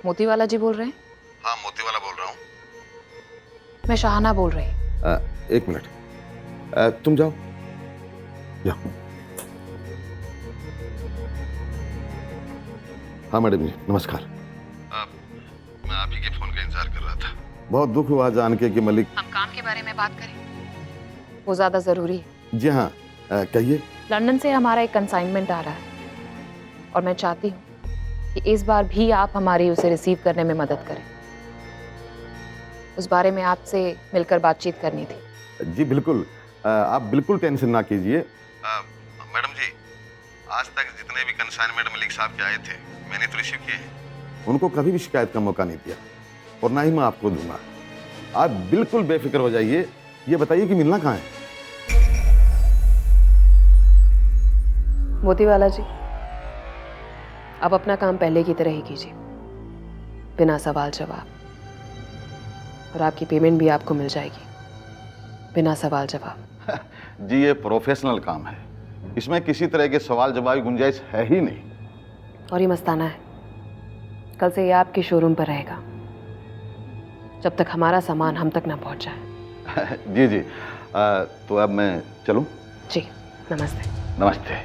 मोतीवाला जी बोल रहे हैं? हाँ, मोतीवाला बोल रहा हूँ। मैं शाहाना बोल रही। एक मिनट, तुम जाओ। जाओ। हाँ मैडम जी, नमस्कार। मैं आप ही के फोन का इंतजार कर रहा था। बहुत दुख हुआ जान के कि मलिक। हम काम के बारे में बात करें, वो ज्यादा जरूरी है। जी हाँ, कहिए। लंदन से हमारा एक कंसाइनमेंट आ रहा है और मैं चाहती हूँ कि इस बार भी आप हमारी उसे रिसीव करने में मदद करें। उस बारे में आपसे मिलकर बातचीत करनी थी। जी बिल्कुल, आप बिल्कुल टेंशन ना कीजिए। मैडम जी, आज तक जितने भी कंसाइनमेंट मलिक साहब के आए थे मैंने तो रिसीव किए हैं। उनको कभी भी शिकायत का मौका नहीं दिया और ना ही मैं आपको दूंगा। आप बिल्कुल बेफिक्र हो जाइए। ये बताइए कि मिलना कहाँ है? मोतीवाला जी, आप अपना काम पहले की तरह ही कीजिए, बिना सवाल जवाब, और आपकी पेमेंट भी आपको मिल जाएगी बिना सवाल जवाब। जी ये प्रोफेशनल काम है, इसमें किसी तरह के सवाल जवाब की गुंजाइश है ही नहीं। और ये मस्ताना है, कल से ये आपके शोरूम पर रहेगा जब तक हमारा सामान हम तक ना पहुंच जाए। जी जी, तो अब मैं चलूं? जी, नमस्ते। नमस्ते।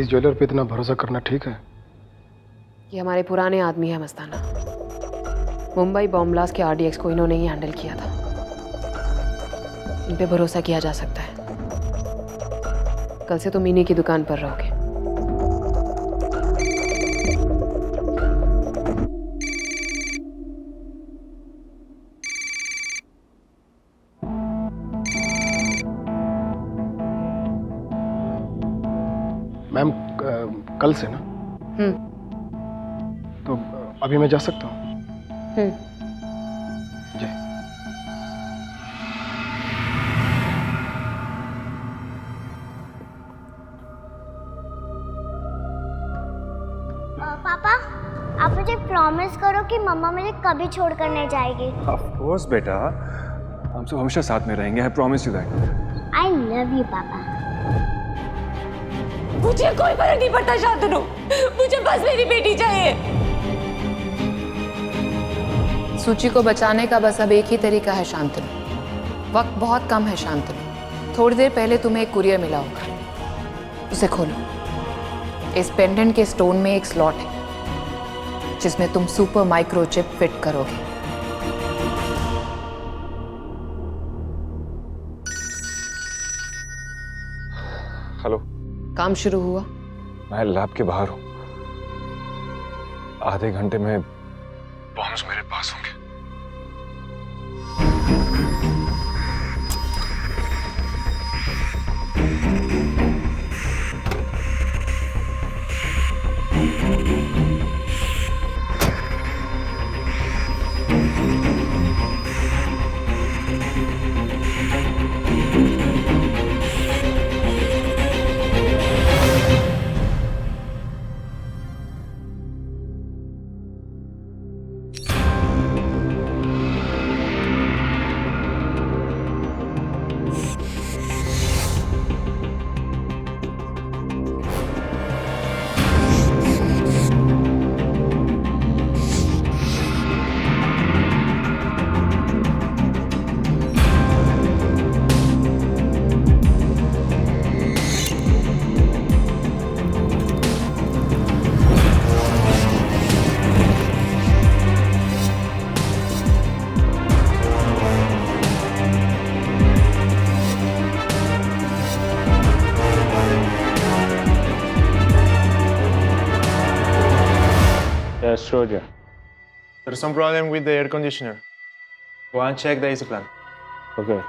इस ज्वेलर पे इतना भरोसा करना ठीक है? ये हमारे पुराने आदमी है मस्ताना। मुंबई बॉम्ब ब्लास्ट के आरडीएक्स को इन्होंने ही हैंडल किया था। इन पे भरोसा किया जा सकता है। कल से तुम इन्हीं की दुकान पर रहोगे। मैम, कल से ना? तो अभी मैं जा सकता हूँ? जी। पापा, आप मुझे प्रॉमिस करो कि मम्मा मुझे कभी छोड़कर नहीं जाएगी। ऑफ कोर्स बेटा, हम सब हमेशा साथ में रहेंगे। I promise you that. I love you पापा। मुझे कोई फर्क नहीं पड़ता शांतनु, मुझे बस मेरी बेटी चाहिए। सूची को बचाने का बस अब एक ही तरीका है शांतनु। वक्त बहुत कम है शांतनु। थोड़ी देर पहले तुम्हें एक कुरियर मिला होगा, उसे खोलो। इस पेंडेंट के स्टोन में एक स्लॉट है जिसमें तुम सुपर माइक्रोचिप फिट करोगे। हेलो। काम शुरू हुआ? मैं लैब के बाहर हूँ। आधे घंटे में बॉम्ब्स मेरे पास होंगे। Yes, Roger. There's some problem with the air conditioner. Go and check the AC plant. Okay.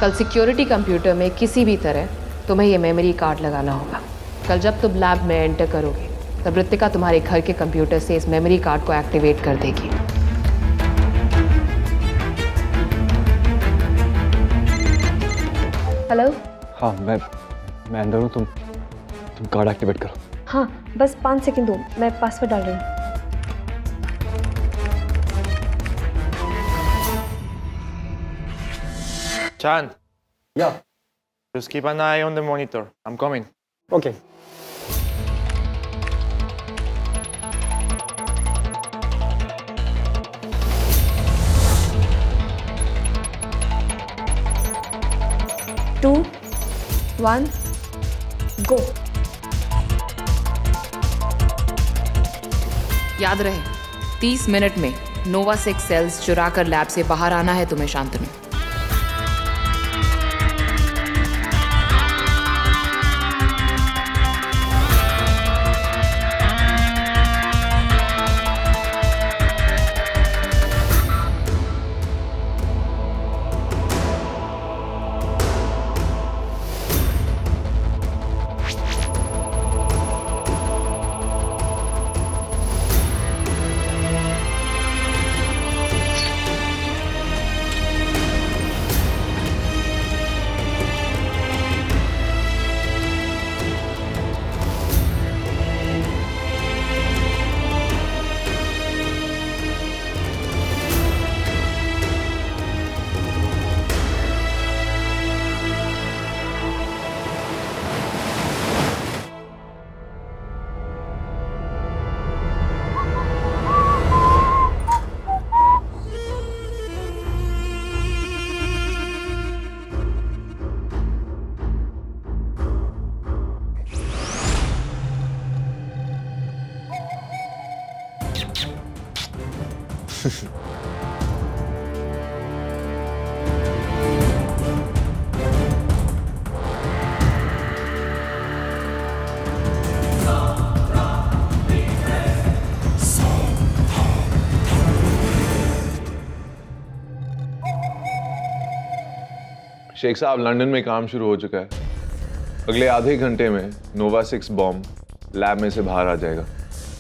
कल सिक्योरिटी कंप्यूटर में किसी भी तरह तुम्हें ये मेमोरी कार्ड लगाना होगा। कल जब तुम लैब में एंटर करोगे तब ऋतिका तुम्हारे घर के कंप्यूटर से इस मेमोरी कार्ड को एक्टिवेट कर देगी। हेलो। हाँ मैं अंदर हूँ, तुम कार्ड एक्टिवेट करो। हाँ बस 5 सेकंड दो, मैं पासवर्ड डाल रही हूँ। Chan, Yeah. just keep an eye on the monitor. I'm coming. Okay. Two, one, go. याद रहे 30 मिनट में नोवा 6 सेल्स चुरा कर लैब से बाहर आना है तुम्हें शांतनु। शेख साहब, लंदन में काम शुरू हो चुका है। अगले आधे घंटे में नोवा 6 बॉम्ब लैब में से बाहर आ जाएगा।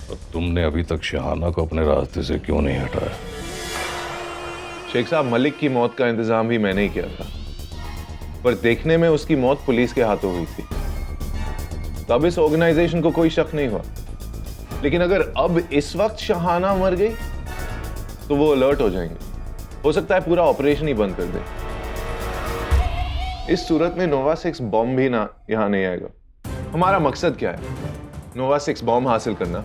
तो तुमने अभी तक शहाना को अपने रास्ते से क्यों नहीं हटाया? शेख साहब, मलिक की मौत का इंतजाम भी मैंने ही किया था, पर देखने में उसकी मौत पुलिस के हाथों हुई थी, तब इस ऑर्गेनाइजेशन को कोई शक नहीं हुआ। लेकिन अगर अब इस वक्त शहाना मर गई तो वो अलर्ट हो जाएंगे, हो सकता है पूरा ऑपरेशन ही बंद कर दे। इस सूरत में नोवा 6 बॉम्ब भी ना यहां नहीं आएगा। हमारा मकसद क्या है? नोवा 6 बॉम्ब हासिल करना।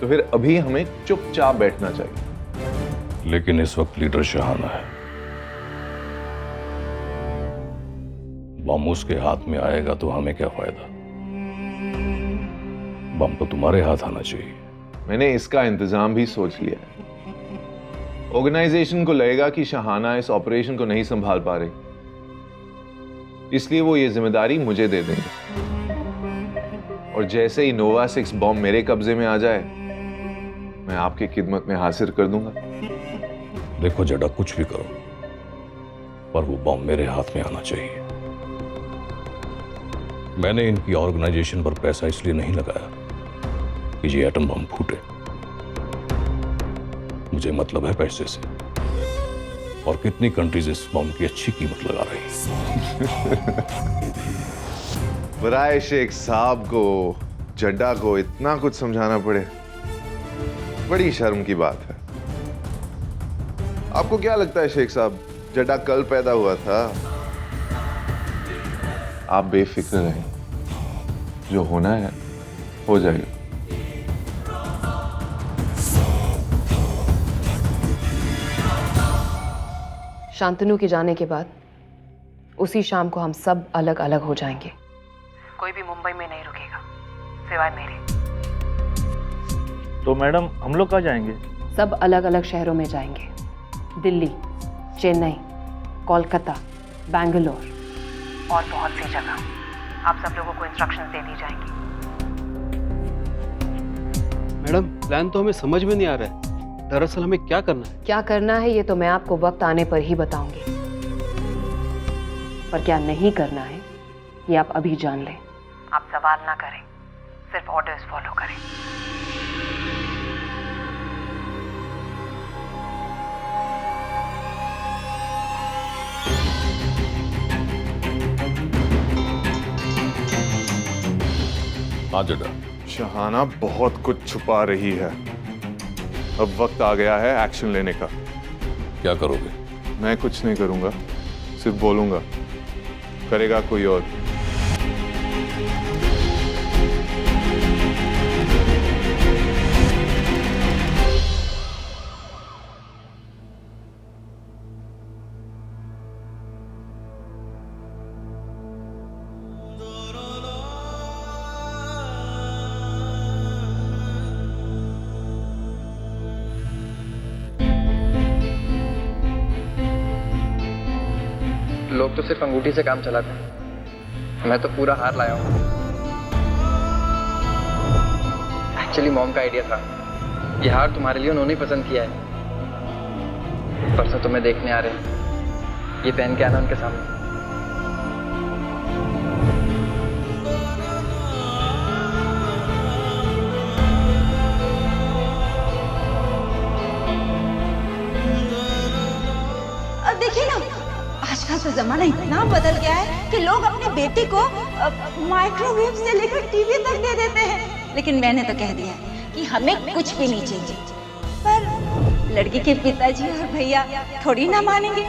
तो फिर अभी हमें चुपचाप बैठना चाहिए। लेकिन इस वक्त लीडर शहाना है, बम उसके हाथ में आएगा तो हमें क्या फायदा? बम तो तुम्हारे हाथ आना चाहिए। मैंने इसका इंतजाम भी सोच लिया है। ऑर्गेनाइजेशन को लगेगा कि शहाना इस ऑपरेशन को नहीं संभाल पा रही, इसलिए वो ये जिम्मेदारी मुझे दे देंगे। और जैसे ही नोवा 6 बॉम्ब मेरे कब्जे में आ जाए, मैं आपकी खिदमत में हाजिर कर दूंगा। देखो जडा, कुछ भी करो, पर वो बॉम्ब मेरे हाथ में आना चाहिए। मैंने इनकी ऑर्गेनाइजेशन पर पैसा इसलिए नहीं लगाया कि ये एटम बम फूटे। मुझे मतलब है पैसे से, और कितनी कंट्रीज इस बम की अच्छी कीमत लगा रही। बराए शेख साहब को, जड्डा को इतना कुछ समझाना पड़े, बड़ी शर्म की बात है। आपको क्या लगता है शेख साहब, जड्डा कल पैदा हुआ था? आप बेफिक्र रहें, जो होना है हो जाएगा। शांतनु के जाने के बाद उसी शाम को हम सब अलग अलग हो जाएंगे। कोई भी मुंबई में नहीं रुकेगा सिवाय मेरे। तो मैडम, हम लोग कहाँ जाएंगे? सब अलग अलग शहरों में जाएंगे। दिल्ली, चेन्नई, कोलकाता, बैंगलोर और बहुत सी जगह। आप सब लोगों को इंस्ट्रक्शंस दे दी जाएंगी। मैडम, प्लान तो हमें समझ में नहीं आ रहा है। दरअसल हमें क्या करना है? क्या करना है ये तो मैं आपको वक्त आने पर ही बताऊंगी। पर क्या नहीं करना है ये आप अभी जान लें। आप सवाल ना करें, सिर्फ ऑर्डर्स फॉलो करें। हाँ जडा, शहाना बहुत कुछ छुपा रही है। अब वक्त आ गया है एक्शन लेने का। क्या करोगे? मैं कुछ नहीं करूंगा, सिर्फ बोलूंगा, करेगा कोई और। लोग तो सिर्फ अंगूठी से काम चलाते हैं, मैं तो पूरा हार लाया हूँ। एक्चुअली मॉम का आइडिया था। ये हार तुम्हारे लिए उन्होंने ही पसंद किया है। परसों तुम्हें देखने आ रहे हैं, ये पहन के आना उनके सामने। अब देखिए ना, आजकल तो जमाना इतना बदल गया है कि लोग अपने बेटे को माइक्रोवेव से लेकर टीवी तक दे देते हैं। लेकिन मैंने तो कह दिया कि हमें कुछ भी नहीं चाहिए। पर लड़की के पिताजी और भैया थोड़ी ना मानेंगे।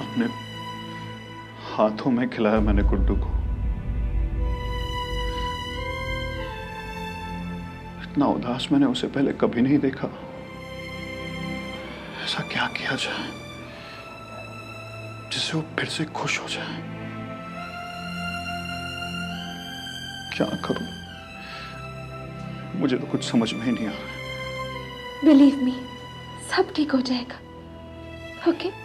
अपने हाथों में खिलाया मैंने गुड्डू को। इतना उदास मैंने उसे पहले कभी नहीं देखा। ऐसा क्या किया जाए जिससे वो फिर से खुश हो जाए? क्या करूं? मुझे तो कुछ समझ में ही नहीं आ रहा। बिलीव मी, सब ठीक हो जाएगा। Okay?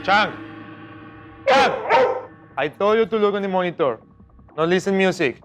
Chang! Chang! I told you to look on the monitor, not listen music.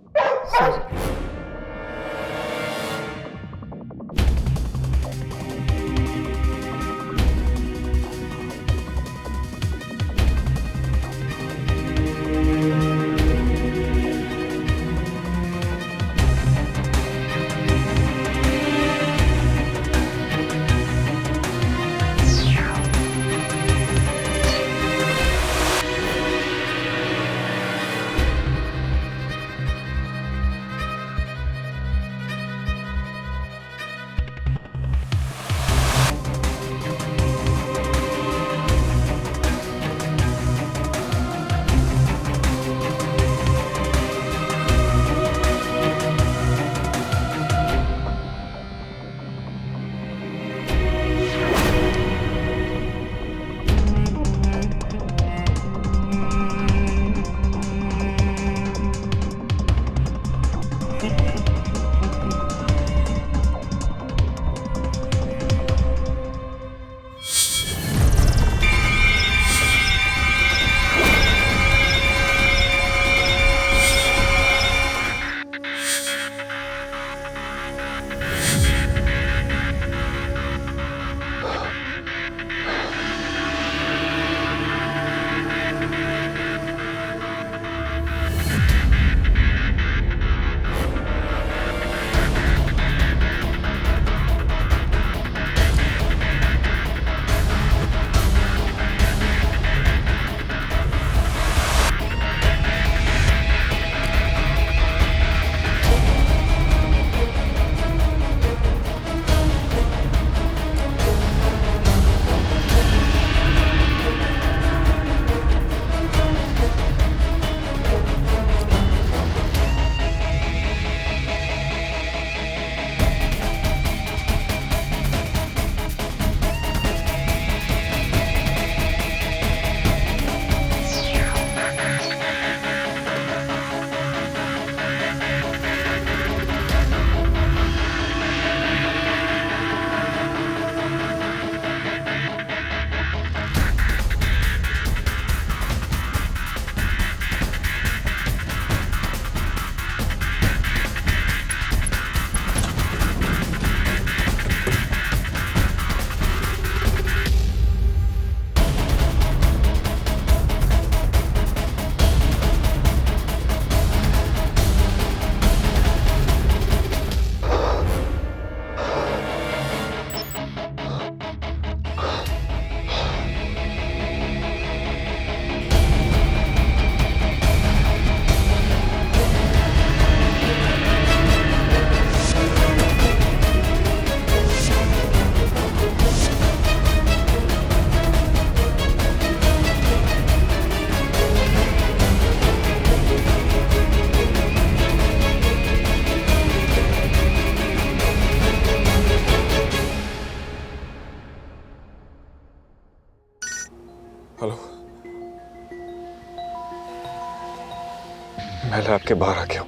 Trap के बाहर आ गया हूं।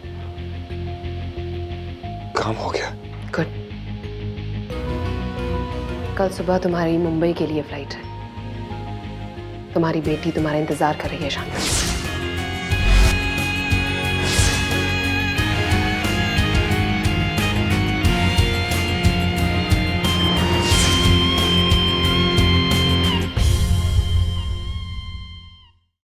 काम हो गया। गुड। कल सुबह तुम्हारी मुंबई के लिए फ्लाइट है। तुम्हारी बेटी तुम्हारा इंतजार कर रही है शांति।